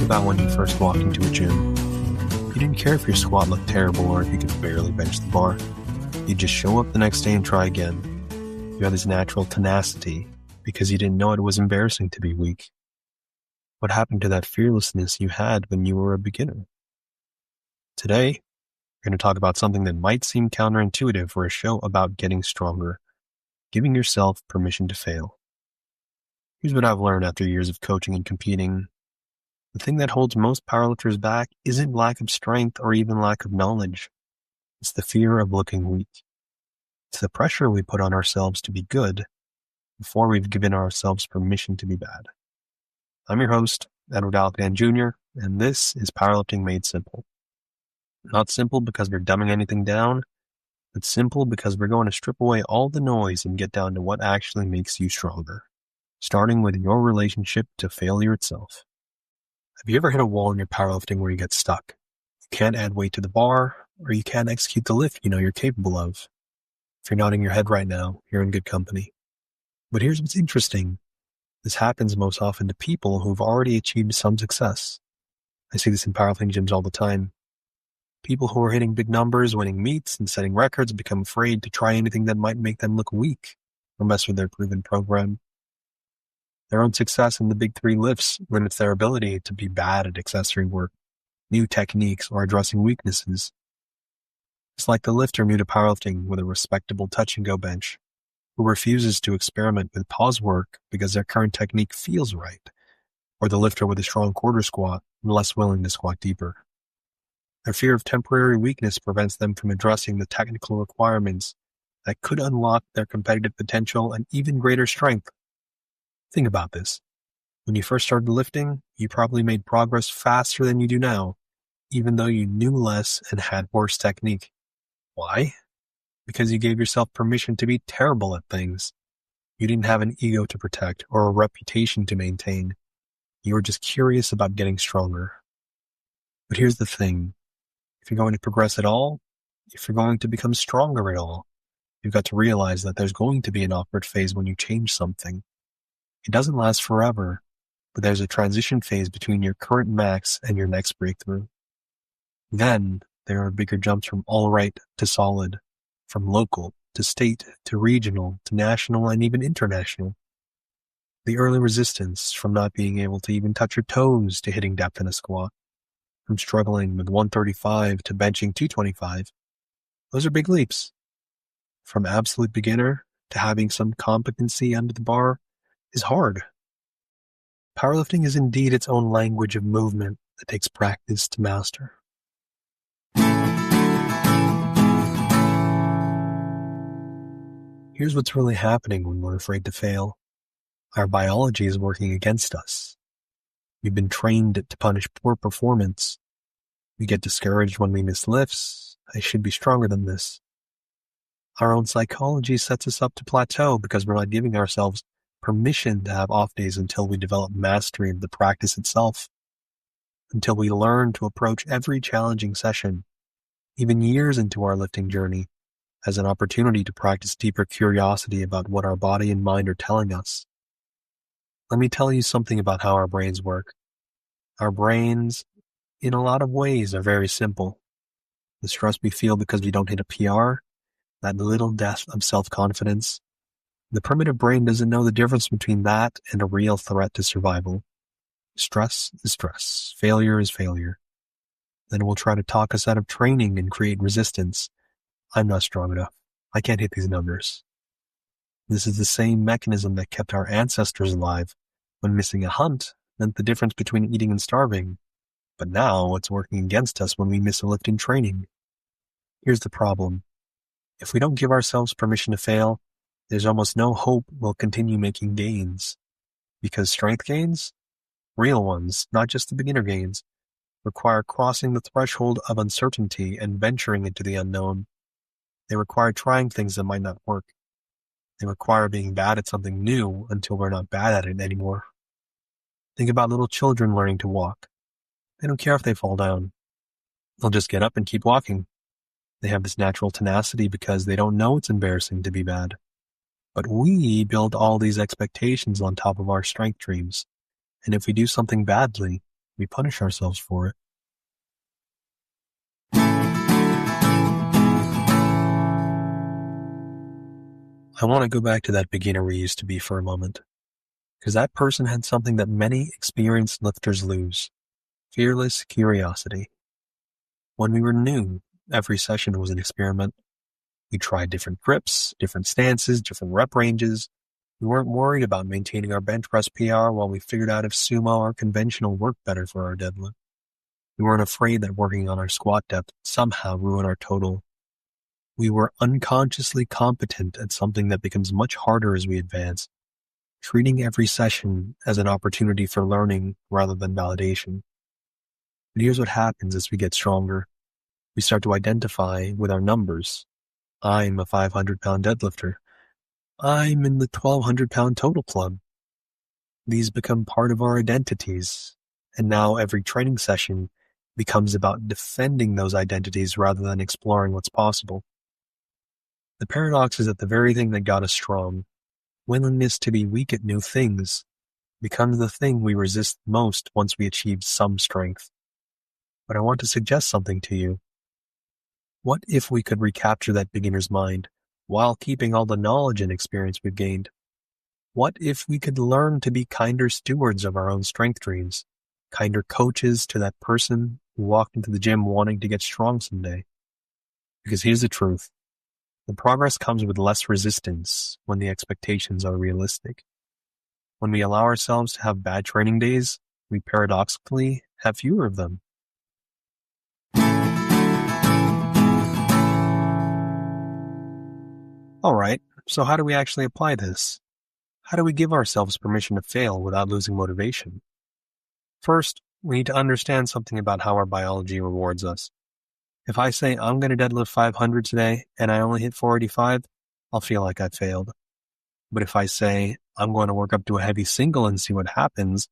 about when you first walked into a gym. You didn't care if your squat looked terrible or if you could barely bench the bar. You'd just show up the next day and try again. You had this natural tenacity because you didn't know it was embarrassing to be weak. What happened to that fearlessness you had when you were a beginner? Today, we're going to talk about something that might seem counterintuitive for a show about getting stronger, giving yourself permission to fail. Here's what I've learned after years of coaching and competing. The thing that holds most powerlifters back isn't lack of strength or even lack of knowledge. It's the fear of looking weak. It's the pressure we put on ourselves to be good before we've given ourselves permission to be bad. I'm your host, Edward Alcan Jr., and this is Powerlifting Made Simple. Not simple because we're dumbing anything down, but simple because we're going to strip away all the noise and get down to what actually makes you stronger, starting with your relationship to failure itself. Have you ever hit a wall in your powerlifting where you get stuck? You can't add weight to the bar, or you can't execute the lift you know you're capable of. If you're nodding your head right now, you're in good company. But here's what's interesting. This happens most often to people who've already achieved some success. I see this in powerlifting gyms all the time. People who are hitting big numbers, winning meets, and setting records become afraid to try anything that might make them look weak or mess with their proven program. Their own success in the big three lifts limits their ability to be bad at accessory work, new techniques, or addressing weaknesses. It's like the lifter new to powerlifting with a respectable touch-and-go bench who refuses to experiment with pause work because their current technique feels right, or the lifter with a strong quarter squat and less willing to squat deeper. Their fear of temporary weakness prevents them from addressing the technical requirements that could unlock their competitive potential and even greater strength. Think about this. When you first started lifting, you probably made progress faster than you do now, even though you knew less and had worse technique. Why? Because you gave yourself permission to be terrible at things. You didn't have an ego to protect or a reputation to maintain. You were just curious about getting stronger. But here's the thing. If you're going to progress at all, if you're going to become stronger at all, you've got to realize that there's going to be an awkward phase when you change something. It doesn't last forever, but there's a transition phase between your current max and your next breakthrough. Then there are bigger jumps from all right to solid, from local to state to regional to national and even international. The early resistance from not being able to even touch your toes to hitting depth in a squat, from struggling with 135 to benching 225. Those are big leaps. From absolute beginner to having some competency under the bar is hard. Powerlifting is indeed its own language of movement that takes practice to master. Here's what's really happening when we're afraid to fail. Our biology is working against us. We've been trained to punish poor performance. We get discouraged when we miss lifts. I should be stronger than this. Our own psychology sets us up to plateau because we're not giving ourselves permission to have off days until we develop mastery of the practice itself, until we learn to approach every challenging session, even years into our lifting journey, as an opportunity to practice deeper curiosity about what our body and mind are telling us. Let me tell you something about how our brains work. Our brains, in a lot of ways, are very simple. The stress we feel because we don't hit a PR, that little death of self-confidence, the primitive brain doesn't know the difference between that and a real threat to survival. Stress is stress. Failure is failure. Then it will try to talk us out of training and create resistance. I'm not strong enough. I can't hit these numbers. This is the same mechanism that kept our ancestors alive when missing a hunt meant the difference between eating and starving. But now it's working against us when we miss a lift in training. Here's the problem. If we don't give ourselves permission to fail, there's almost no hope we'll continue making gains. Because strength gains, real ones, not just the beginner gains, require crossing the threshold of uncertainty and venturing into the unknown. They require trying things that might not work. They require being bad at something new until we're not bad at it anymore. Think about little children learning to walk. They don't care if they fall down. They'll just get up and keep walking. They have this natural tenacity because they don't know it's embarrassing to be bad. But we build all these expectations on top of our strength dreams. And if we do something badly, We punish ourselves for it. I want to go back to that beginner we used to be for a moment, because that person had something that many experienced lifters lose: fearless curiosity. When we were new, every session was an experiment. We tried different grips, different stances, different rep ranges. We weren't worried about maintaining our bench press PR while we figured out if sumo or conventional worked better for our deadlift. We weren't afraid that working on our squat depth would somehow ruin our total. We were unconsciously competent at something that becomes much harder as we advance, treating every session as an opportunity for learning rather than validation. But here's what happens as we get stronger. We start to identify with our numbers. I'm a 500-pound deadlifter. I'm in the 1,200-pound total club. These become part of our identities, and now every training session becomes about defending those identities rather than exploring what's possible. The paradox is that the very thing that got us strong, willingness to be weak at new things, becomes the thing we resist most once we achieve some strength. But I want to suggest something to you. What if we could recapture that beginner's mind while keeping all the knowledge and experience we've gained? What if we could learn to be kinder stewards of our own strength dreams, kinder coaches to that person who walked into the gym wanting to get strong someday? Because here's the truth. The progress comes with less resistance when the expectations are realistic. When we allow ourselves to have bad training days, we paradoxically have fewer of them. Alright, so how do we actually apply this? How do we give ourselves permission to fail without losing motivation? First, we need to understand something about how our biology rewards us. If I say I'm going to deadlift 500 today and I only hit 485, I'll feel like I failed. But if I say I'm going to work up to a heavy single and see what happens,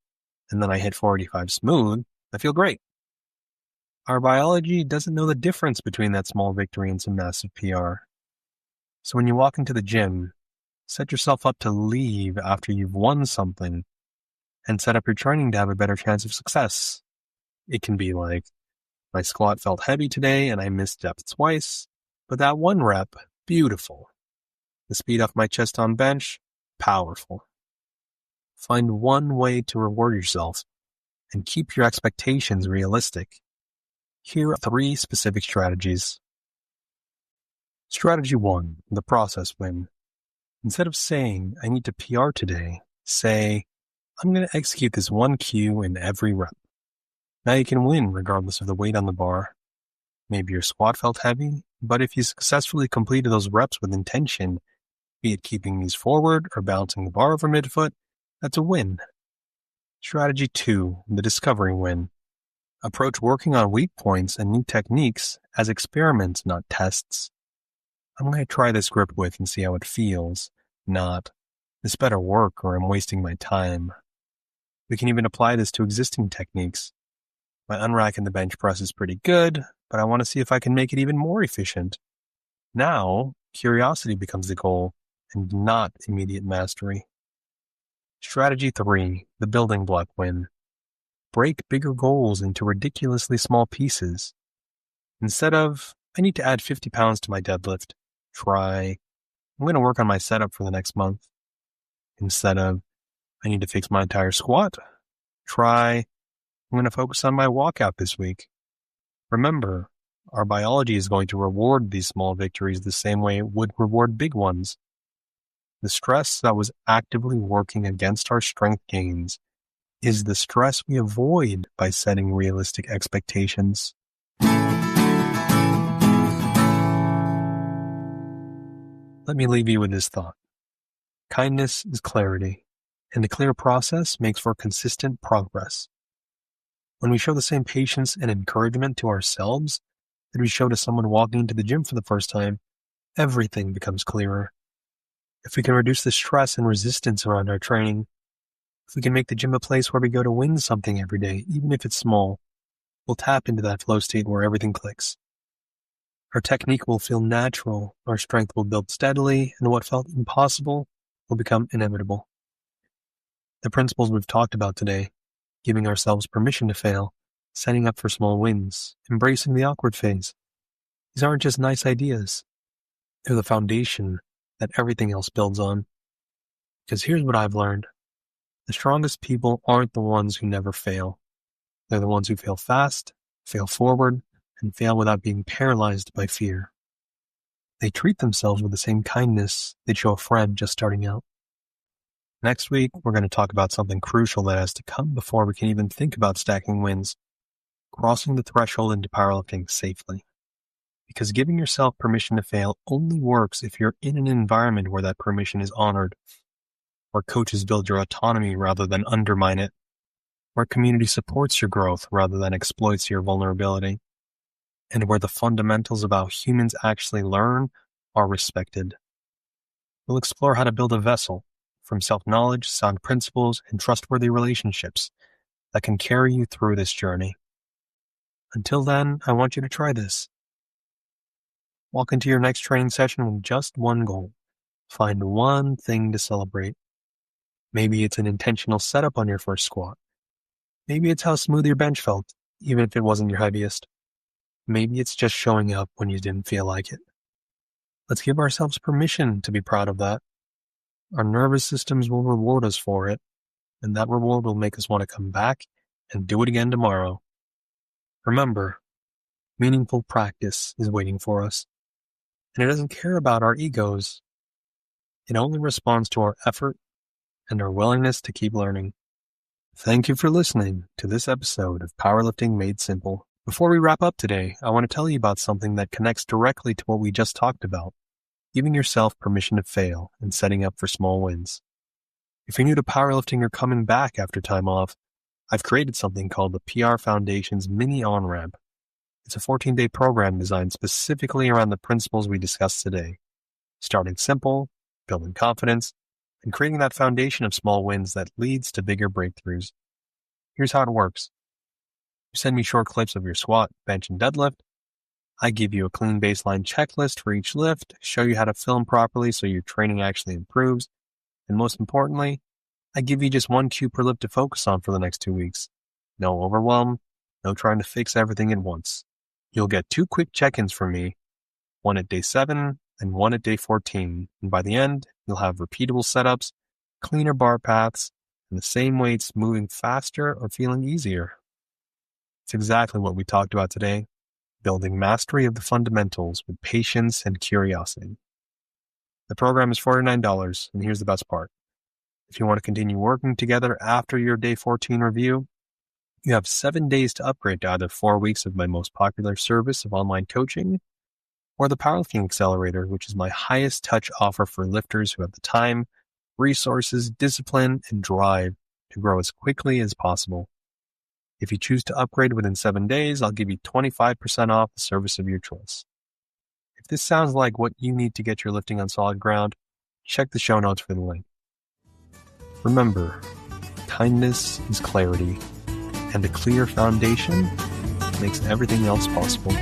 and then I hit 485 smooth, I feel great. Our biology doesn't know the difference between that small victory and some massive PR. So when you walk into the gym, set yourself up to leave after you've won something and set up your training to have a better chance of success. It can be like, my squat felt heavy today and I missed depth twice, but that one rep, beautiful. The speed off my chest on bench, powerful. Find one way to reward yourself and keep your expectations realistic. Here are 3 specific strategies. Strategy 1, the process win. Instead of saying, I need to PR today, say, I'm going to execute this one cue in every rep. Now you can win regardless of the weight on the bar. Maybe your squat felt heavy, but if you successfully completed those reps with intention, be it keeping knees forward or bouncing the bar over midfoot, that's a win. Strategy 2, the discovery win. Approach working on weak points and new techniques as experiments, not tests. I'm going to try this grip width and see how it feels, not, this better work or I'm wasting my time. We can even apply this to existing techniques. My unrack in the bench press is pretty good, but I want to see if I can make it even more efficient. Now, curiosity becomes the goal, and not immediate mastery. Strategy 3, the building block win. Break bigger goals into ridiculously small pieces. Instead of, I need to add 50 pounds to my deadlift, try, I'm going to work on my setup for the next month. Instead of, I need to fix my entire squat, try, I'm going to focus on my walkout this week. Remember, our biology is going to reward these small victories the same way it would reward big ones. The stress that was actively working against our strength gains is the stress we avoid by setting realistic expectations. Let me leave you with this thought. Kindness is clarity, and the clear process makes for consistent progress. When we show the same patience and encouragement to ourselves that we show to someone walking into the gym for the first time, everything becomes clearer. If we can reduce the stress and resistance around our training, if we can make the gym a place where we go to win something every day, even if it's small, we'll tap into that flow state where everything clicks. Our technique will feel natural, our strength will build steadily, and what felt impossible will become inevitable. The principles we've talked about today, giving ourselves permission to fail, setting up for small wins, embracing the awkward phase. These aren't just nice ideas. They're the foundation that everything else builds on. Because here's what I've learned. The strongest people aren't the ones who never fail. They're the ones who fail fast, fail forward, and fail without being paralyzed by fear. They treat themselves with the same kindness they'd show a friend just starting out. Next week, we're going to talk about something crucial that has to come before we can even think about stacking wins, crossing the threshold into powerlifting safely. Because giving yourself permission to fail only works if you're in an environment where that permission is honored, where coaches build your autonomy rather than undermine it, where community supports your growth rather than exploits your vulnerability, and where the fundamentals of how humans actually learn are respected. We'll explore how to build a vessel from self-knowledge, sound principles, and trustworthy relationships that can carry you through this journey. Until then, I want you to try this. Walk into your next training session with just one goal. Find one thing to celebrate. Maybe it's an intentional setup on your first squat. Maybe it's how smooth your bench felt, even if it wasn't your heaviest. Maybe it's just showing up when you didn't feel like it. Let's give ourselves permission to be proud of that. Our nervous systems will reward us for it, and that reward will make us want to come back and do it again tomorrow. Remember, meaningful practice is waiting for us, and it doesn't care about our egos. It only responds to our effort and our willingness to keep learning. Thank you for listening to this episode of Powerlifting Made Simple. Before we wrap up today, I want to tell you about something that connects directly to what we just talked about. Giving yourself permission to fail and setting up for small wins. If you're new to powerlifting or coming back after time off, I've created something called the PR Foundation's Mini On-Ramp. It's a 14-day program designed specifically around the principles we discussed today. Starting simple, building confidence, and creating that foundation of small wins that leads to bigger breakthroughs. Here's how it works. You send me short clips of your squat, bench, and deadlift. I give you a clean baseline checklist for each lift, show you how to film properly so your training actually improves, and most importantly, I give you just one cue per lift to focus on for the next 2 weeks. No overwhelm, no trying to fix everything at once. You'll get 2 quick check-ins from me, one at day 7 and one at day 14, and by the end, you'll have repeatable setups, cleaner bar paths, and the same weights moving faster or feeling easier. It's exactly what we talked about today. Building mastery of the fundamentals with patience and curiosity. The program is $49, and here's the best part. If you want to continue working together after your day 14 review, you have 7 days to upgrade to either 4 weeks of my most popular service of online coaching, or the Powerlifting Accelerator, which is my highest touch offer for lifters who have the time, resources, discipline, and drive to grow as quickly as possible. If you choose to upgrade within 7 days, I'll give you 25% off the service of your choice. If this sounds like what you need to get your lifting on solid ground, check the show notes for the link. Remember, kindness is clarity, and a clear foundation makes everything else possible.